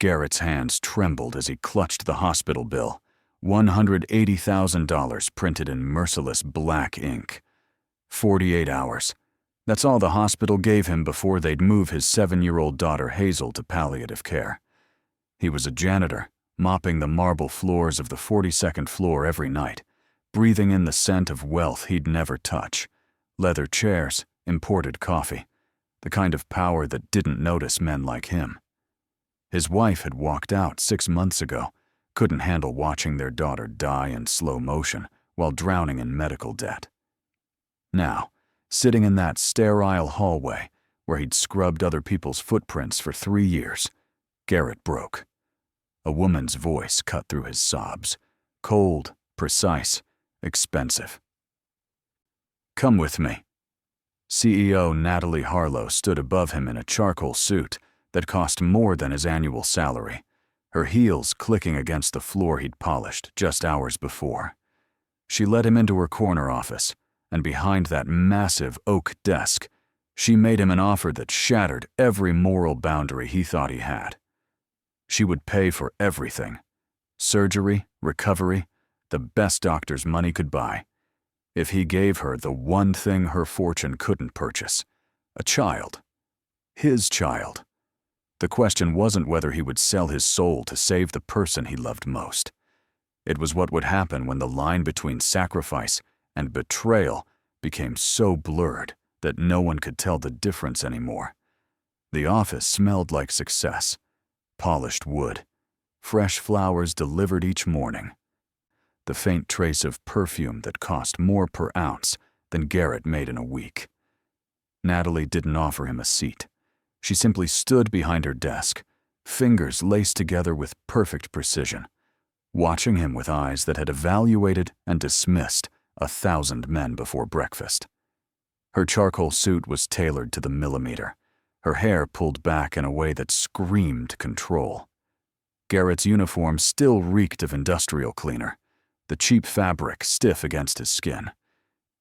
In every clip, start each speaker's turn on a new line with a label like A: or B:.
A: Garrett's hands trembled as he clutched the hospital bill, $180,000 printed in merciless black ink. 48 hours. That's all the hospital gave him before they'd move his 7-year-old daughter Hazel to palliative care. He was a janitor, mopping the marble floors of the 42nd floor every night, breathing in the scent of wealth he'd never touch. Leather chairs, imported coffee, the kind of power that didn't notice men like him. His wife had walked out 6 months ago, couldn't handle watching their daughter die in slow motion while drowning in medical debt. Now, sitting in that sterile hallway where he'd scrubbed other people's footprints for 3 years, Garrett broke. A woman's voice cut through his sobs, cold, precise, expensive. "Come with me." CEO Natalie Harlow stood above him in a charcoal suit that cost more than his annual salary, her heels clicking against the floor he'd polished just hours before. She led him into her corner office, and behind that massive oak desk, she made him an offer that shattered every moral boundary he thought he had. She would pay for everything: surgery, recovery, the best doctor's money could buy, if he gave her the one thing her fortune couldn't purchase: a child. His child. The question wasn't whether he would sell his soul to save the person he loved most. It was what would happen when the line between sacrifice and betrayal became so blurred that no one could tell the difference anymore. The office smelled like success: polished wood, fresh flowers delivered each morning, the faint trace of perfume that cost more per ounce than Garrett made in a week. Natalie didn't offer him a seat. She simply stood behind her desk, fingers laced together with perfect precision, watching him with eyes that had evaluated and dismissed 1,000 men before breakfast. Her charcoal suit was tailored to the millimeter, her hair pulled back in a way that screamed control. Garrett's uniform still reeked of industrial cleaner, the cheap fabric stiff against his skin.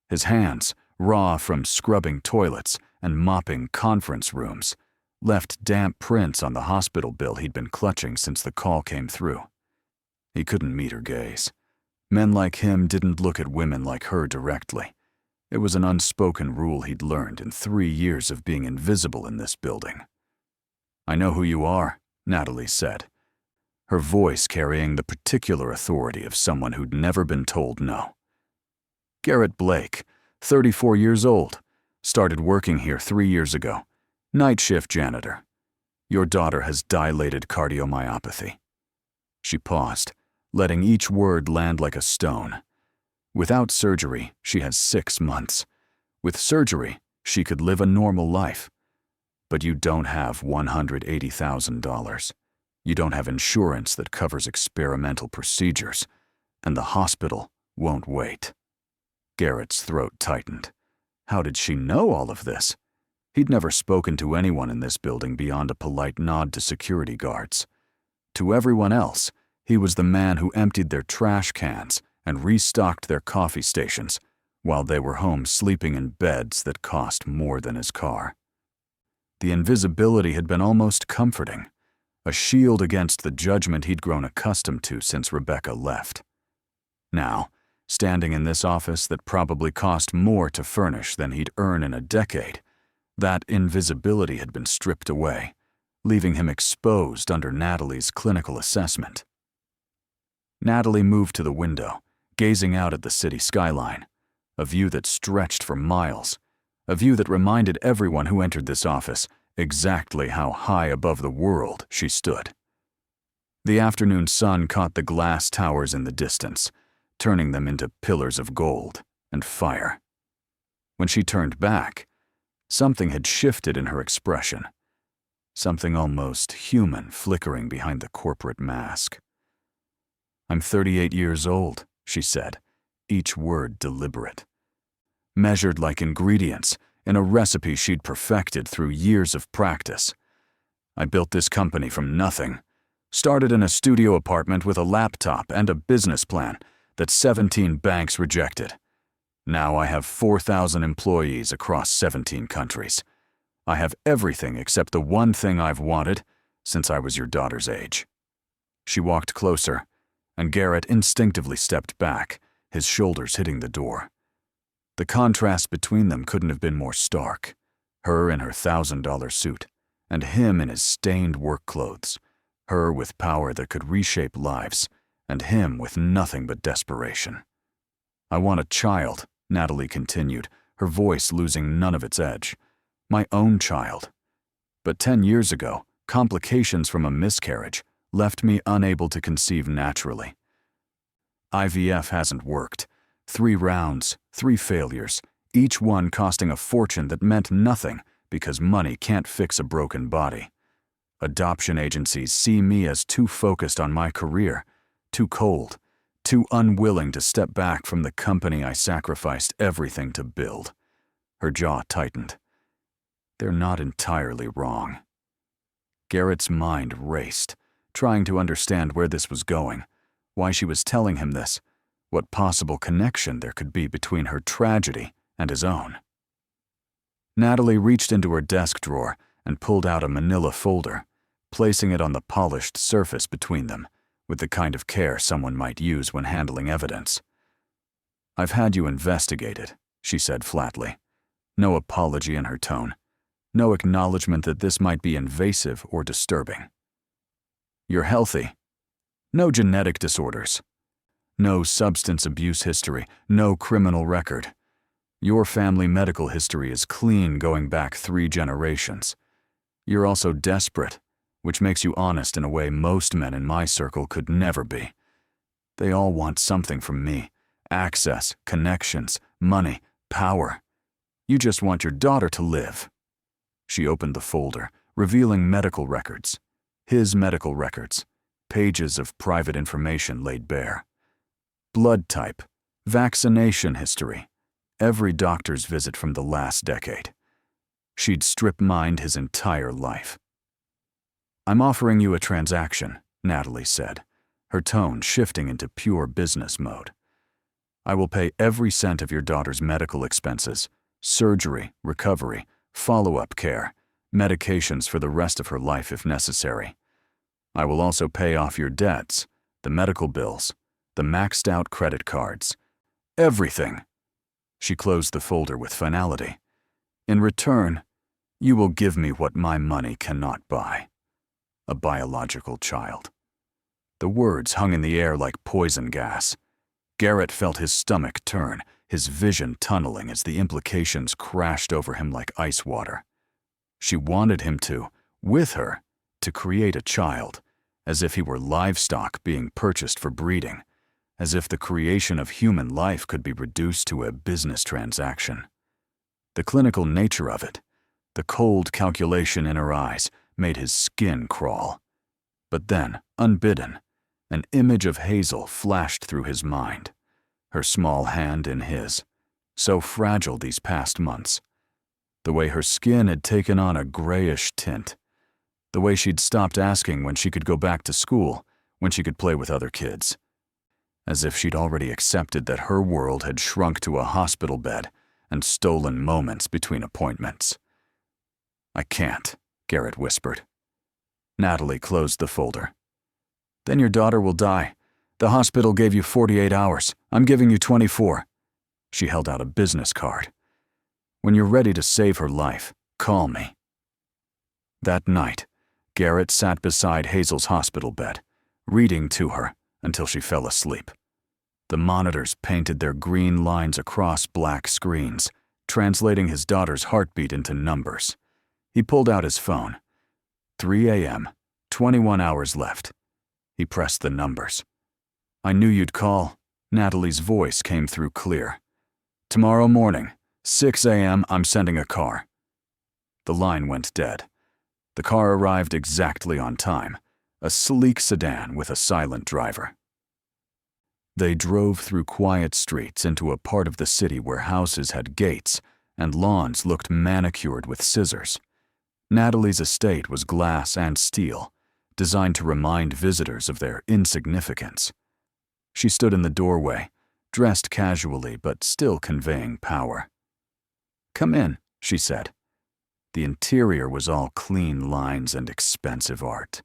A: His hands, raw from scrubbing toilets and mopping conference rooms, left damp prints on the hospital bill he'd been clutching since the call came through. He couldn't meet her gaze. Men like him didn't look at women like her directly. It was an unspoken rule he'd learned in 3 years of being invisible in this building. "I know who you are," Natalie said, her voice carrying the particular authority of someone who'd never been told no. "Garrett Blake, 34 years old, started working here 3 years ago, night shift janitor. Your daughter has dilated cardiomyopathy." She paused, letting each word land like a stone. Without surgery, she has 6 months. With surgery, she could live a normal life. But you don't have $180,000. You don't have insurance that covers experimental procedures, and the hospital won't wait. Garrett's throat tightened. How did she know all of this? He'd never spoken to anyone in this building beyond a polite nod to security guards. To everyone else, he was the man who emptied their trash cans and restocked their coffee stations while they were home sleeping in beds that cost more than his car. The invisibility had been almost comforting, a shield against the judgment he'd grown accustomed to since Rebecca left. Now, standing in this office that probably cost more to furnish than he'd earn in a decade, that invisibility had been stripped away, leaving him exposed under Natalie's clinical assessment. Natalie moved to the window, gazing out at the city skyline, a view that stretched for miles, a view that reminded everyone who entered this office exactly how high above the world she stood. The afternoon sun caught the glass towers in the distance, turning them into pillars of gold and fire. When she turned back, something had shifted in her expression, something almost human flickering behind the corporate mask. "I'm 38 years old," she said, each word deliberate, measured like ingredients in a recipe she'd perfected through years of practice. "I built this company from nothing, started in a studio apartment with a laptop and a business plan that 17 banks rejected. Now I have 4,000 employees across 17 countries. I have everything except the one thing I've wanted, since I was your daughter's age." She walked closer, and Garrett instinctively stepped back, his shoulders hitting the door. The contrast between them couldn't have been more stark. Her in her $1,000 suit, and him in his stained work clothes. Her with power that could reshape lives, and him with nothing but desperation. "I want a child," Natalie continued, her voice losing none of its edge. "My own child. But 10 years ago, complications from a miscarriage left me unable to conceive naturally. IVF hasn't worked. 3 rounds, 3 failures, each one costing a fortune that meant nothing because money can't fix a broken body. Adoption agencies see me as too focused on my career, too cold, too unwilling to step back from the company I sacrificed everything to build." Her jaw tightened. They're not entirely wrong. Garrett's mind raced, trying to understand where this was going, why she was telling him this, what possible connection there could be between her tragedy and his own. Natalie reached into her desk drawer and pulled out a manila folder, placing it on the polished surface between them, with the kind of care someone might use when handling evidence. "I've had you investigated," she said flatly. No apology in her tone. No acknowledgement that this might be invasive or disturbing. "You're healthy. No genetic disorders. No substance abuse history. No criminal record. Your family medical history is clean going back 3 generations. You're also desperate, which makes you honest in a way most men in my circle could never be. They all want something from me. Access, connections, money, power. You just want your daughter to live." She opened the folder, revealing medical records. His medical records. Pages of private information laid bare. Blood type, vaccination history, every doctor's visit from the last decade. She'd strip-mined his entire life. "I'm offering you a transaction," Natalie said, her tone shifting into pure business mode. "I will pay every cent of your daughter's medical expenses, surgery, recovery, follow-up care, medications for the rest of her life if necessary. I will also pay off your debts, the medical bills, the maxed-out credit cards, everything." She closed the folder with finality. "In return, you will give me what my money cannot buy. A biological child." The words hung in the air like poison gas. Garrett felt his stomach turn, his vision tunneling as the implications crashed over him like ice water. She wanted him to, with her, to create a child, as if he were livestock being purchased for breeding, as if the creation of human life could be reduced to a business transaction. The clinical nature of it, the cold calculation in her eyes, made his skin crawl. But then, unbidden, an image of Hazel flashed through his mind, her small hand in his, so fragile these past months. The way her skin had taken on a grayish tint. The way she'd stopped asking when she could go back to school, when she could play with other kids. As if she'd already accepted that her world had shrunk to a hospital bed and stolen moments between appointments. "I can't," Garrett whispered. Natalie closed the folder. "Then your daughter will die. The hospital gave you 48 hours. I'm giving you 24. She held out a business card. "When you're ready to save her life, call me." That night, Garrett sat beside Hazel's hospital bed, reading to her until she fell asleep. The monitors painted their green lines across black screens, translating his daughter's heartbeat into numbers. He pulled out his phone. 3 a.m., 21 hours left. He pressed the numbers. "I knew you'd call." Natalie's voice came through clear. "Tomorrow morning, 6 a.m., I'm sending a car." The line went dead. The car arrived exactly on time, a sleek sedan with a silent driver. They drove through quiet streets into a part of the city where houses had gates and lawns looked manicured with scissors. Natalie's estate was glass and steel, designed to remind visitors of their insignificance. She stood in the doorway, dressed casually but still conveying power. "Come in," she said. The interior was all clean lines and expensive art.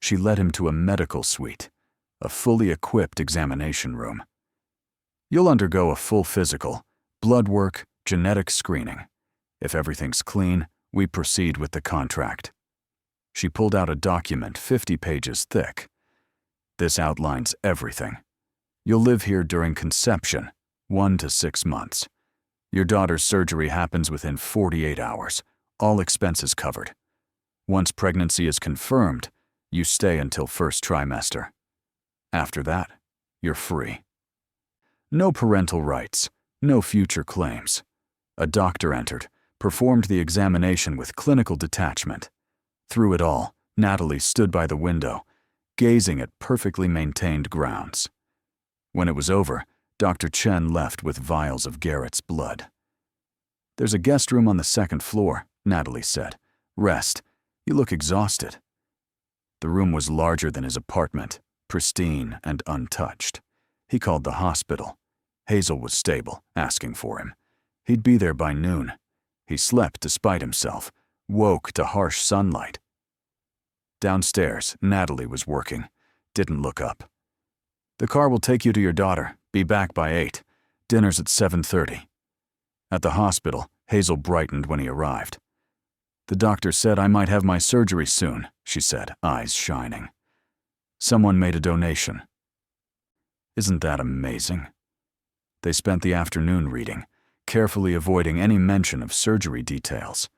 A: She led him to a medical suite, a fully equipped examination room. You'll undergo a full physical, blood work, genetic screening. If everything's clean, we proceed with the contract. She pulled out a document 50 pages thick. This outlines everything. You'll live here during conception, 1 to 6 months. Your daughter's surgery happens within 48 hours, all expenses covered. Once pregnancy is confirmed, you stay until first trimester. After that, you're free. No parental rights, no future claims. A doctor entered, performed the examination with clinical detachment. Through it all, Natalie stood by the window, gazing at perfectly maintained grounds. When it was over, Dr. Chen left with vials of Garrett's blood. "There's a guest room on the 2nd floor," Natalie said. "Rest. You look exhausted." The room was larger than his apartment, pristine and untouched. He called the hospital. Hazel was stable, asking for him. He'd be there by noon. He slept despite himself, woke to harsh sunlight. Downstairs, Natalie was working, didn't look up. "The car will take you to your daughter. Be back by 8. Dinner's at 7:30. At the hospital, Hazel brightened when he arrived. "The doctor said I might have my surgery soon," she said, eyes shining. "Someone made a donation." Isn't that amazing? They spent the afternoon reading, carefully avoiding any mention of surgery details.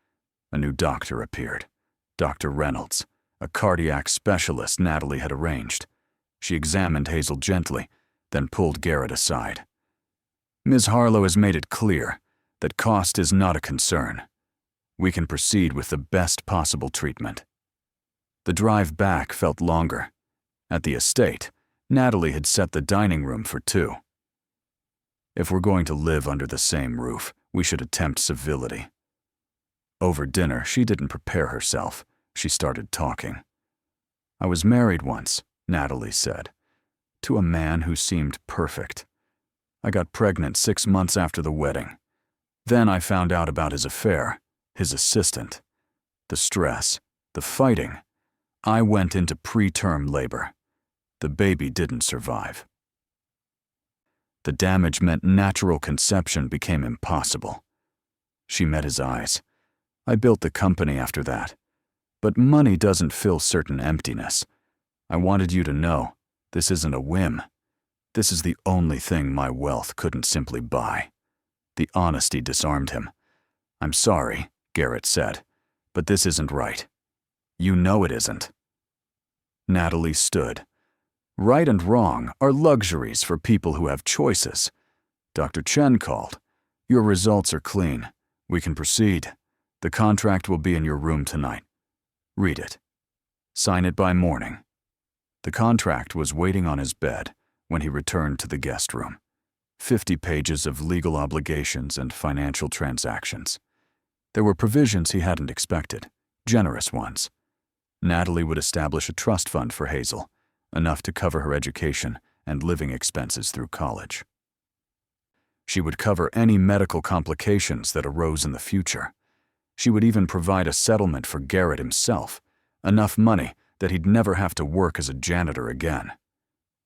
A: A new doctor appeared, Dr. Reynolds, a cardiac specialist Natalie had arranged. She examined Hazel gently, then pulled Garrett aside. "Ms. Harlow has made it clear that cost is not a concern. We can proceed with the best possible treatment." The drive back felt longer. At the estate, Natalie had set the dining room for 2. "If we're going to live under the same roof, we should attempt civility." Over dinner, she didn't prepare herself. She started talking. "I was married once," Natalie said, "to a man who seemed perfect. I got pregnant 6 months after the wedding. Then I found out about his affair, his assistant. The stress, the fighting. I went into preterm labor. The baby didn't survive. The damage meant natural conception became impossible." She met his eyes. "I built the company after that. But money doesn't fill certain emptiness. I wanted you to know, this isn't a whim. This is the only thing my wealth couldn't simply buy." The honesty disarmed him. "I'm sorry," Garrett said, "but this isn't right. You know it isn't." Natalie stood. "Right and wrong are luxuries for people who have choices. Dr. Chen called. Your results are clean. We can proceed. The contract will be in your room tonight. Read it. Sign it by morning." The contract was waiting on his bed when he returned to the guest room. 50 pages of legal obligations and financial transactions. There were provisions he hadn't expected, generous ones. Natalie would establish a trust fund for Hazel, enough to cover her education and living expenses through college. She would cover any medical complications that arose in the future. She would even provide a settlement for Garrett himself, enough money that he'd never have to work as a janitor again.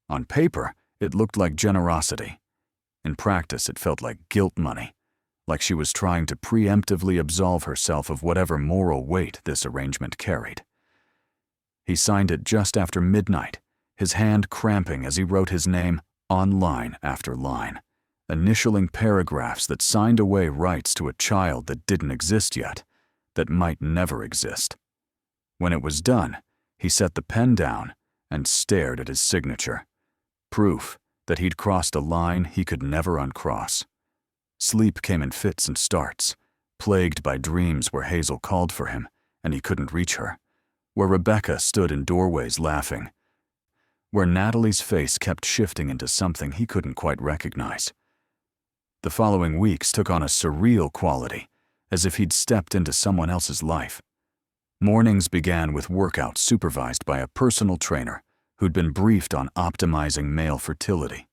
A: On paper, it looked like generosity. In practice, it felt like guilt money, like she was trying to preemptively absolve herself of whatever moral weight this arrangement carried. He signed it just after midnight, his hand cramping as he wrote his name on line after line, initialing paragraphs that signed away rights to a child that didn't exist yet, that might never exist. When it was done, he set the pen down and stared at his signature, proof that he'd crossed a line he could never uncross. Sleep came in fits and starts, plagued by dreams where Hazel called for him and he couldn't reach her, where Rebecca stood in doorways laughing, where Natalie's face kept shifting into something he couldn't quite recognize. The following weeks took on a surreal quality, as if he'd stepped into someone else's life. Mornings began with workouts supervised by a personal trainer who'd been briefed on optimizing male fertility.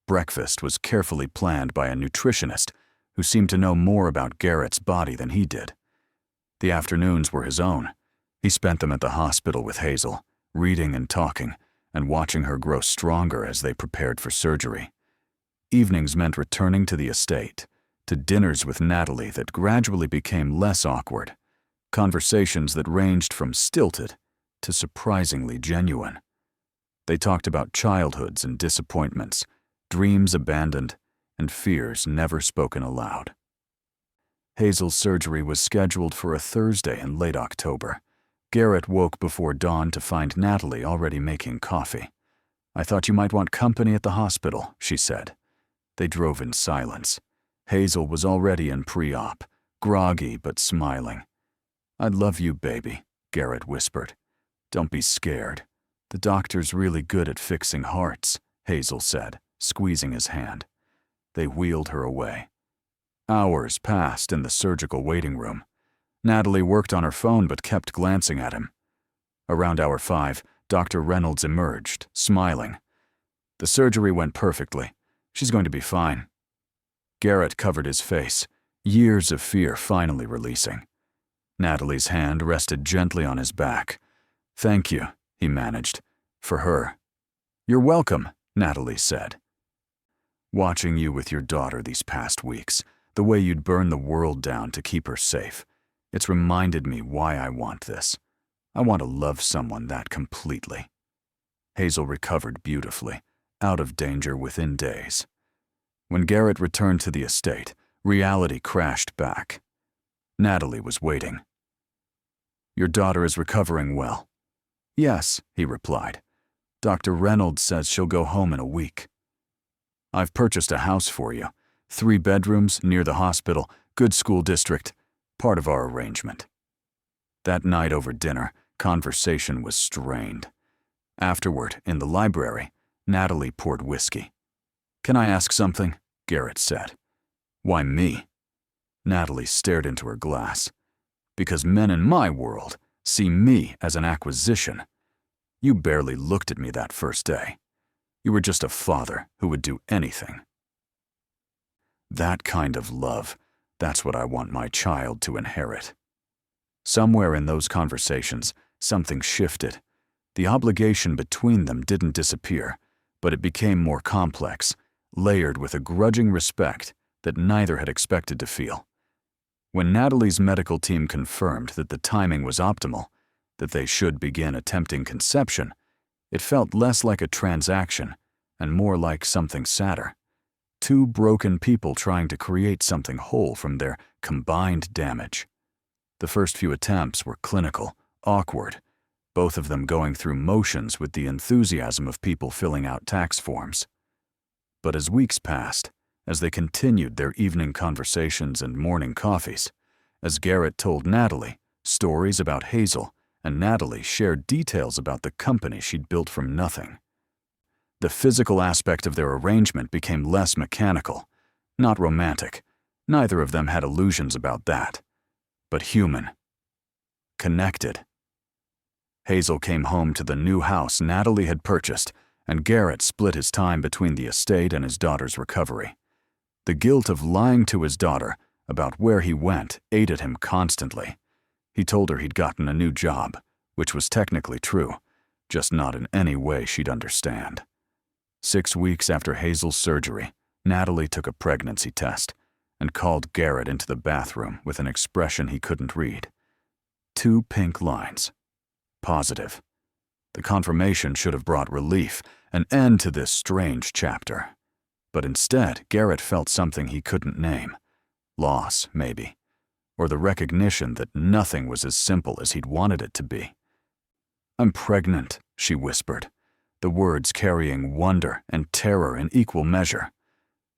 A: Breakfast was carefully planned by a nutritionist who seemed to know more about Garrett's body than he did. The afternoons were his own. He spent them at the hospital with Hazel, reading and talking, and watching her grow stronger as they prepared for surgery. Evenings meant returning to the estate, to dinners with Natalie that gradually became less awkward, conversations that ranged from stilted to surprisingly genuine. They talked about childhoods and disappointments, dreams abandoned, and fears never spoken aloud. Hazel's surgery was scheduled for a Thursday in late October. Garrett woke before dawn to find Natalie already making coffee. "I thought you might want company at the hospital," she said. They drove in silence. Hazel was already in pre-op, groggy but smiling. "I love you, baby," Garrett whispered. "Don't be scared. The doctor's really good at fixing hearts," Hazel said, squeezing his hand. They wheeled her away. Hours passed in the surgical waiting room. Natalie worked on her phone but kept glancing at him. Around hour 5, Dr. Reynolds emerged, smiling. "The surgery went perfectly. She's going to be fine." Garrett covered his face, years of fear finally releasing. Natalie's hand rested gently on his back. "Thank you," he managed. "For her." "You're welcome," Natalie said. "Watching you with your daughter these past weeks, the way you'd burn the world down to keep her safe, it's reminded me why I want this. I want to love someone that completely." Hazel recovered beautifully, out of danger within days. When Garrett returned to the estate, reality crashed back. Natalie was waiting. "Your daughter is recovering well." "Yes," he replied. "Dr. Reynolds says she'll go home in a week." "I've purchased a house for you. 3 bedrooms, near the hospital, good school district, part of our arrangement." That night over dinner, conversation was strained. Afterward, in the library, Natalie poured whiskey. "Can I ask something?" Garrett said. "Why me?" Natalie stared into her glass. "Because men in my world see me as an acquisition. You barely looked at me that first day. You were just a father who would do anything." That kind of love, that's what I want my child to inherit. Somewhere in those conversations, something shifted. The obligation between them didn't disappear, but it became more complex, layered with a grudging respect that neither had expected to feel. When Natalie's medical team confirmed that the timing was optimal, that they should begin attempting conception, it felt less like a transaction and more like something sadder. 2 broken people trying to create something whole from their combined damage. The first few attempts were clinical, awkward, both of them going through motions with the enthusiasm of people filling out tax forms. But as weeks passed, as they continued their evening conversations and morning coffees, as Garrett told Natalie stories about Hazel, and Natalie shared details about the company she'd built from nothing, the physical aspect of their arrangement became less mechanical, not romantic. Neither of them had illusions about that, but human, connected. Hazel came home to the new house Natalie had purchased, and Garrett split his time between the estate and his daughter's recovery. The guilt of lying to his daughter about where he went ate at him constantly. He told her he'd gotten a new job, which was technically true, just not in any way she'd understand. 6 weeks after Hazel's surgery, Natalie took a pregnancy test and called Garrett into the bathroom with an expression he couldn't read. 2 pink lines. Positive. The confirmation should have brought relief, an end to this strange chapter. But instead, Garrett felt something he couldn't name. Loss, maybe. Or the recognition that nothing was as simple as he'd wanted it to be. "I'm pregnant," she whispered, the words carrying wonder and terror in equal measure.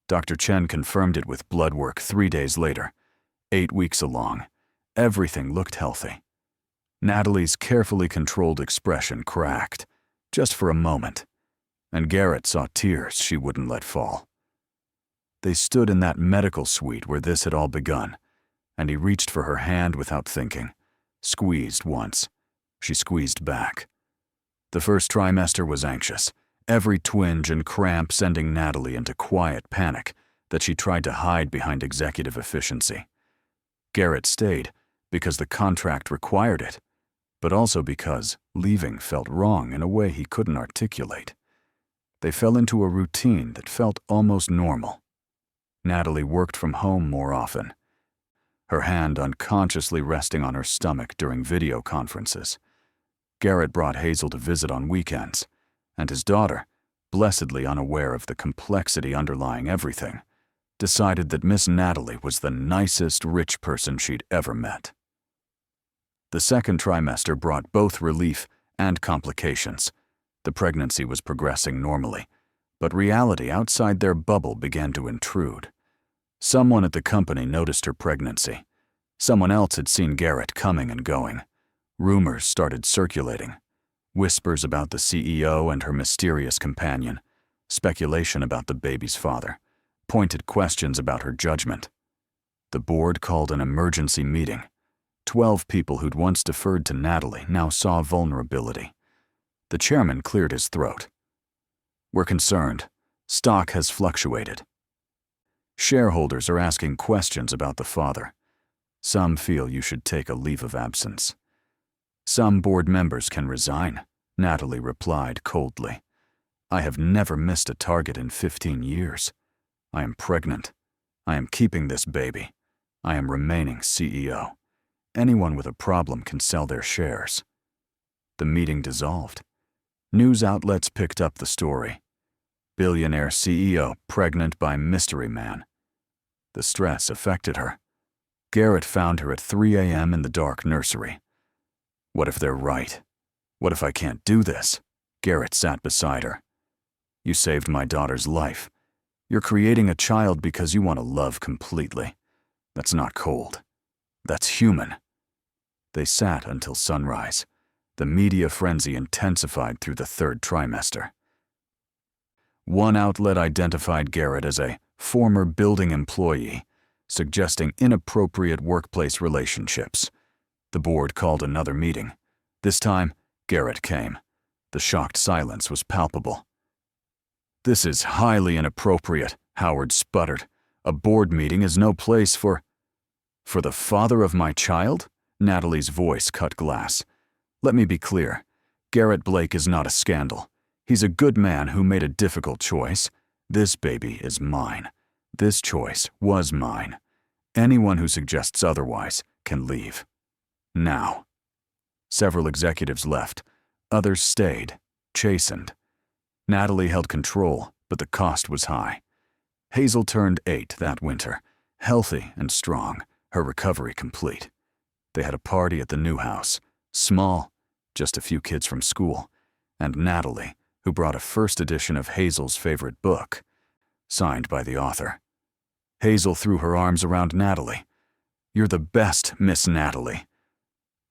A: Dr. Chen confirmed it with blood work 3 days later. 8 weeks along. Everything looked healthy. Natalie's carefully controlled expression cracked, just for a moment, and Garrett saw tears she wouldn't let fall. They stood in that medical suite where this had all begun, and he reached for her hand without thinking. Squeezed once. She squeezed back. The first trimester was anxious, every twinge and cramp sending Natalie into quiet panic that she tried to hide behind executive efficiency. Garrett stayed, because the contract required it, but also because leaving felt wrong in a way he couldn't articulate. They fell into a routine that felt almost normal. Natalie worked from home more often, her hand unconsciously resting on her stomach during video conferences. Garrett brought Hazel to visit on weekends, and his daughter, blessedly unaware of the complexity underlying everything, decided that Miss Natalie was the nicest rich person she'd ever met. The second trimester brought both relief and complications. The pregnancy was progressing normally, but reality outside their bubble began to intrude. Someone at the company noticed her pregnancy. Someone else had seen Garrett coming and going. Rumors started circulating. Whispers about the CEO and her mysterious companion. Speculation about the baby's father. Pointed questions about her judgment. The board called an emergency meeting. 12 people who'd once deferred to Natalie now saw vulnerability. The chairman cleared his throat. "We're concerned. Stock has fluctuated. Shareholders are asking questions about the father. Some feel you should take a leave of absence. Some board members can resign," Natalie replied coldly. "I have never missed a target in 15 years. I am pregnant. I am keeping this baby. I am remaining CEO. Anyone with a problem can sell their shares." The meeting dissolved. News outlets picked up the story. Billionaire CEO pregnant by mystery man. The stress affected her. Garrett found her at 3 a.m. in the dark nursery. "What if they're right? What if I can't do this?" Garrett sat beside her. "You saved my daughter's life. You're creating a child because you want to love completely. That's not cold. That's human." They sat until sunrise. The media frenzy intensified through the third trimester. One outlet identified Garrett as a former building employee, suggesting inappropriate workplace relationships. The board called another meeting. This time, Garrett came. The shocked silence was palpable. "This is highly inappropriate," Howard sputtered. "A board meeting is no place for the father of my child?" Natalie's voice cut glass. "Let me be clear. Garrett Blake is not a scandal. He's a good man who made a difficult choice. This baby is mine. This choice was mine. Anyone who suggests otherwise can leave. Now." Several executives left. Others stayed, chastened. Natalie held control, but the cost was high. Hazel turned 8 that winter, healthy and strong, her recovery complete. They had a party at the new house, small, just a few kids from school, and Natalie, who brought a first edition of Hazel's favorite book, signed by the author. Hazel threw her arms around Natalie. "You're the best, Miss Natalie."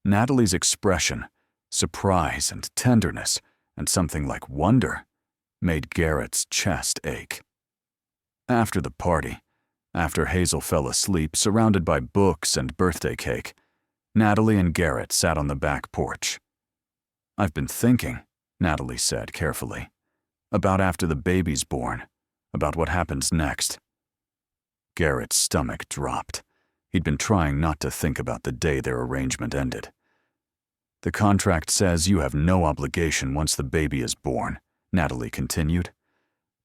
A: Natalie's expression, surprise and tenderness, and something like wonder, made Garrett's chest ache. After the party, after Hazel fell asleep surrounded by books and birthday cake, Natalie and Garrett sat on the back porch. "I've been thinking," Natalie said carefully, "about after the baby's born, about what happens next." Garrett's stomach dropped. He'd been trying not to think about the day their arrangement ended. "The contract says you have no obligation once the baby is born," Natalie continued.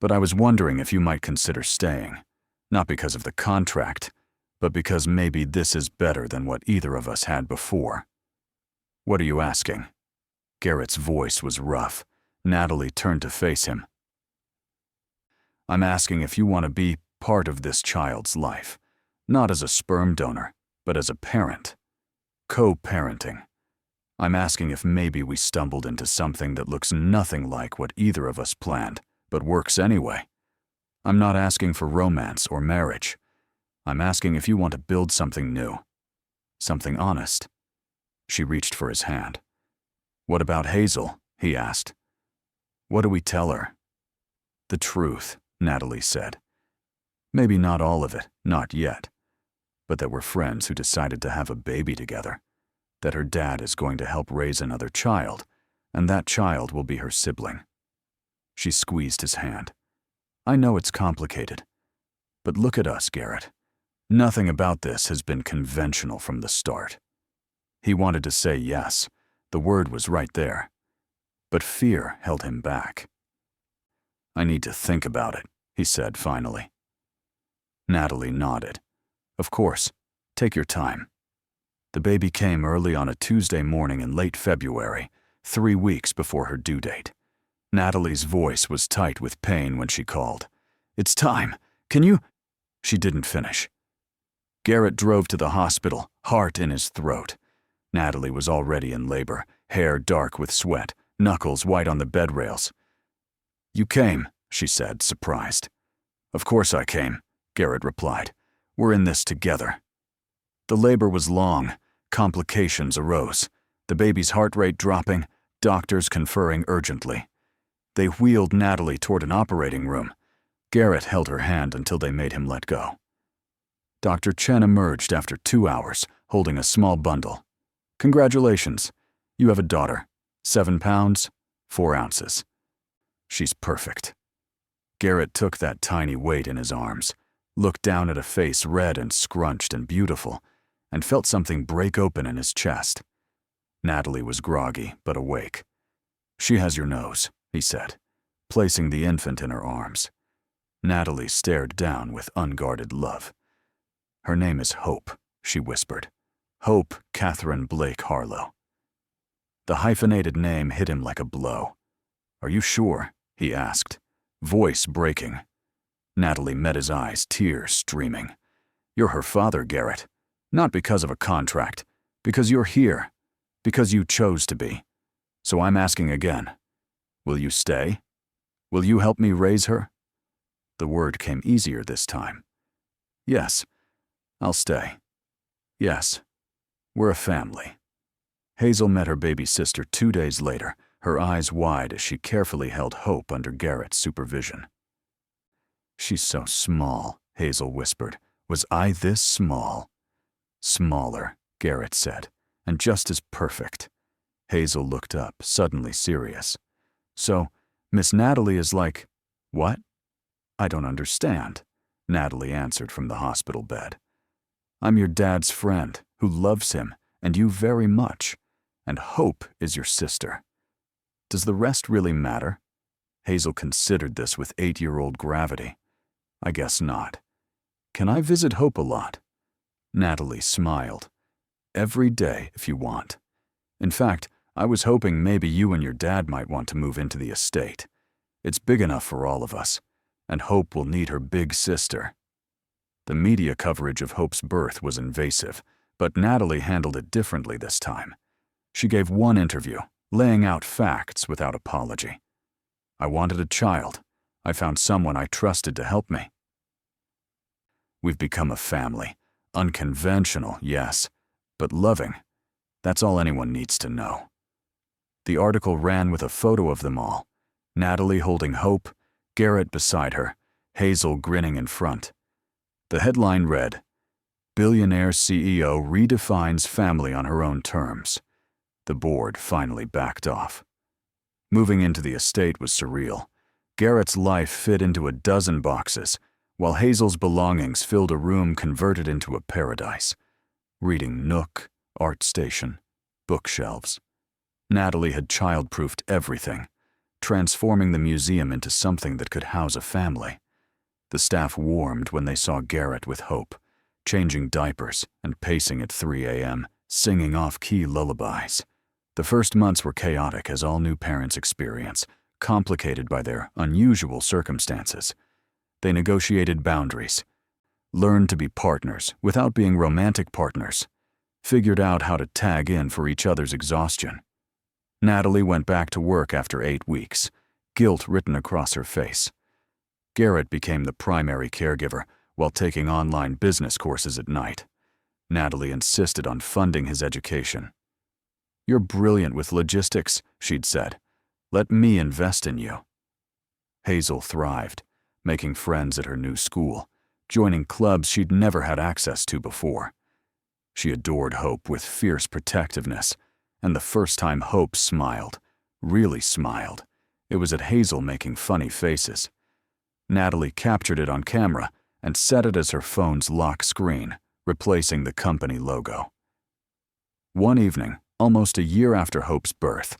A: "But I was wondering if you might consider staying, not because of the contract, but because maybe this is better than what either of us had before." "What are you asking?" Garrett's voice was rough. Natalie turned to face him. "I'm asking if you want to be part of this child's life, not as a sperm donor, but as a parent. Co-parenting. I'm asking if maybe we stumbled into something that looks nothing like what either of us planned, but works anyway. I'm not asking for romance or marriage. I'm asking if you want to build something new. Something honest." She reached for his hand. "What about Hazel?" he asked. "What do we tell her?" "The truth," Natalie said. "Maybe not all of it, not yet. But that we're friends who decided to have a baby together. That her dad is going to help raise another child, and that child will be her sibling." She squeezed his hand. "I know it's complicated. But look at us, Garrett. Nothing about this has been conventional from the start. He wanted to say yes. The word was right there. But fear held him back. "I need to think about it," he said finally. Natalie nodded. "Of course. Take your time." The baby came early on a Tuesday morning in late February, 3 weeks before her due date. Natalie's voice was tight with pain when she called. "It's time. Can you—" She didn't finish. Garrett drove to the hospital, heart in his throat. Natalie was already in labor, hair dark with sweat, knuckles white on the bed rails. "You came," she said, surprised. "Of course I came," Garrett replied. "We're in this together." The labor was long. Complications arose. The baby's heart rate dropping, doctors conferring urgently. They wheeled Natalie toward an operating room. Garrett held her hand until they made him let go. Dr. Chen emerged after 2 hours, holding a small bundle. "Congratulations. You have a daughter. 7 pounds, 4 ounces. She's perfect." Garrett took that tiny weight in his arms, looked down at a face red and scrunched and beautiful, and felt something break open in his chest. Natalie was groggy, but awake. "She has your nose," he said, placing the infant in her arms. Natalie stared down with unguarded love. "Her name is Hope," she whispered. "Hope Catherine Blake Harlow." The hyphenated name hit him like a blow. "Are you sure?" he asked, voice breaking. Natalie met his eyes, tears streaming. "You're her father, Garrett. Not because of a contract. Because you're here. Because you chose to be. So I'm asking again. Will you stay? Will you help me raise her?" The word came easier this time. "Yes, I'll stay. Yes, we're a family." Hazel met her baby sister 2 days later, her eyes wide as she carefully held Hope under Garrett's supervision. "She's so small," Hazel whispered. "Was I this small?" "Smaller," Garrett said, "and just as perfect." Hazel looked up, suddenly serious. "So, Miss Natalie is like—" "What?" "I don't understand," Natalie answered from the hospital bed. "I'm your dad's friend, who loves him, and you very much. And Hope is your sister. Does the rest really matter?" Hazel considered this with 8-year-old gravity. "I guess not. Can I visit Hope a lot?" Natalie smiled. "Every day, if you want. In fact, I was hoping maybe you and your dad might want to move into the estate. It's big enough for all of us, and Hope will need her big sister." The media coverage of Hope's birth was invasive, but Natalie handled it differently this time. She gave one interview, laying out facts without apology. "I wanted a child. I found someone I trusted to help me. We've become a family. Unconventional, yes, but loving. That's all anyone needs to know." The article ran with a photo of them all. Natalie holding Hope, Garrett beside her, Hazel grinning in front. The headline read, "Billionaire CEO redefines family on her own terms." The board finally backed off. Moving into the estate was surreal. Garrett's life fit into a dozen boxes, while Hazel's belongings filled a room converted into a paradise. Reading nook, art station, bookshelves. Natalie had child-proofed everything, transforming the museum into something that could house a family. The staff warmed when they saw Garrett with Hope, changing diapers and pacing at 3 a.m., singing off-key lullabies. The first months were chaotic, as all new parents experience, complicated by their unusual circumstances. They negotiated boundaries, learned to be partners without being romantic partners, figured out how to tag in for each other's exhaustion. Natalie went back to work after 8 weeks, guilt written across her face. Garrett became the primary caregiver while taking online business courses at night. Natalie insisted on funding his education. "You're brilliant with logistics," she'd said. "Let me invest in you." Hazel thrived, making friends at her new school, joining clubs she'd never had access to before. She adored Hope with fierce protectiveness, and the first time Hope smiled, really smiled, it was at Hazel making funny faces. Natalie captured it on camera and set it as her phone's lock screen, replacing the company logo. One evening, almost a year after Hope's birth,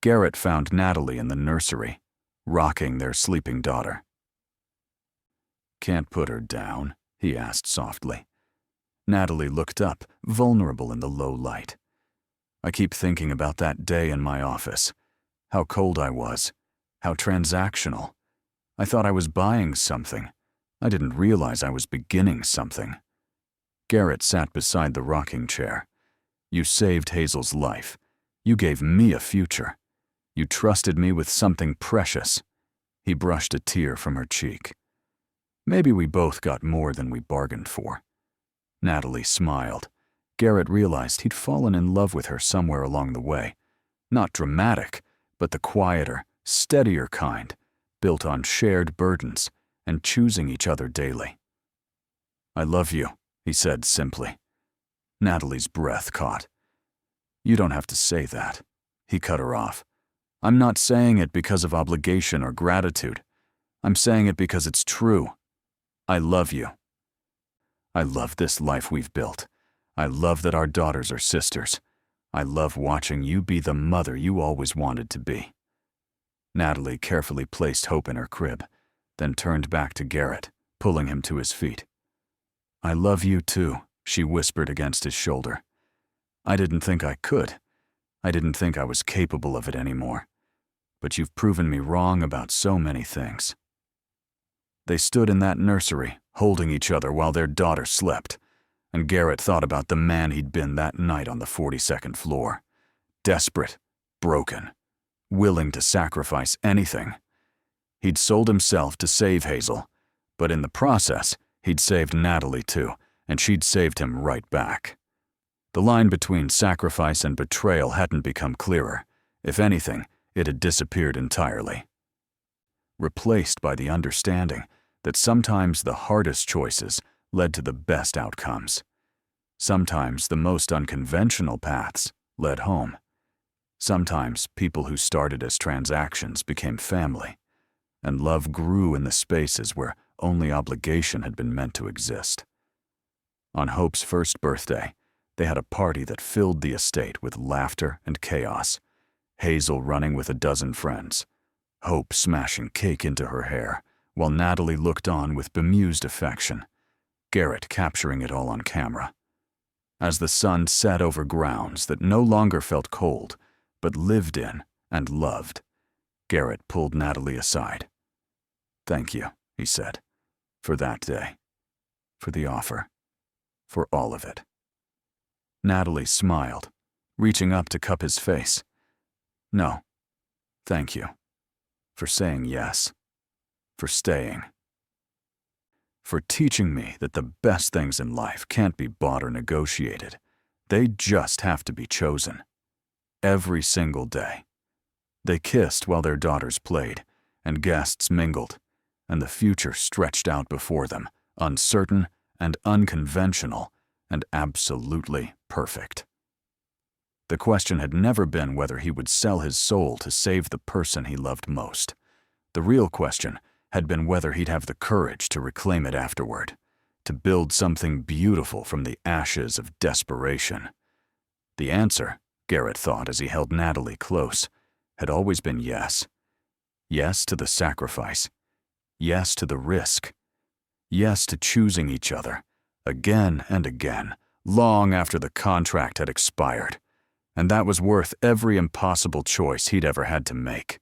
A: Garrett found Natalie in the nursery, rocking their sleeping daughter. "Can't put her down?" he asked softly. Natalie looked up, vulnerable in the low light. "I keep thinking about that day in my office. How cold I was. How transactional. I thought I was buying something. I didn't realize I was beginning something." Garrett sat beside the rocking chair. "You saved Hazel's life. You gave me a future. You trusted me with something precious." He brushed a tear from her cheek. "Maybe we both got more than we bargained for." Natalie smiled. Garrett realized he'd fallen in love with her somewhere along the way. Not dramatic, but the quieter, steadier kind, built on shared burdens and choosing each other daily. "I love you," he said simply. Natalie's breath caught. "You don't have to say that," he cut her off. "I'm not saying it because of obligation or gratitude. I'm saying it because it's true. I love you. I love this life we've built. I love that our daughters are sisters. I love watching you be the mother you always wanted to be." Natalie carefully placed Hope in her crib, then turned back to Garrett, pulling him to his feet. "I love you too," she whispered against his shoulder. "I didn't think I could. I didn't think I was capable of it anymore. But you've proven me wrong about so many things." They stood in that nursery, holding each other while their daughter slept, and Garrett thought about the man he'd been that night on the 42nd floor. Desperate, broken, willing to sacrifice anything. He'd sold himself to save Hazel, but in the process, he'd saved Natalie too, and she'd saved him right back. The line between sacrifice and betrayal hadn't become clearer. If anything, it had disappeared entirely, replaced by the understanding that sometimes the hardest choices led to the best outcomes. Sometimes the most unconventional paths led home. Sometimes people who started as transactions became family, and love grew in the spaces where only obligation had been meant to exist. On Hope's first birthday, they had a party that filled the estate with laughter and chaos. Hazel running with a dozen friends, Hope smashing cake into her hair, while Natalie looked on with bemused affection, Garrett capturing it all on camera. As the sun set over grounds that no longer felt cold, but lived in and loved, Garrett pulled Natalie aside. "Thank you," he said, "for that day, for the offer, for all of it." Natalie smiled, reaching up to cup his face. "No, thank you. For saying yes. For staying. For teaching me that the best things in life can't be bought or negotiated. They just have to be chosen. Every single day." They kissed while their daughters played, and guests mingled, and the future stretched out before them, uncertain and unconventional and absolutely perfect. The question had never been whether he would sell his soul to save the person he loved most. The real question had been whether he'd have the courage to reclaim it afterward, to build something beautiful from the ashes of desperation. The answer, Garrett thought as he held Natalie close, had always been yes. Yes to the sacrifice. Yes to the risk. Yes to choosing each other, again and again, long after the contract had expired. And that was worth every impossible choice he'd ever had to make.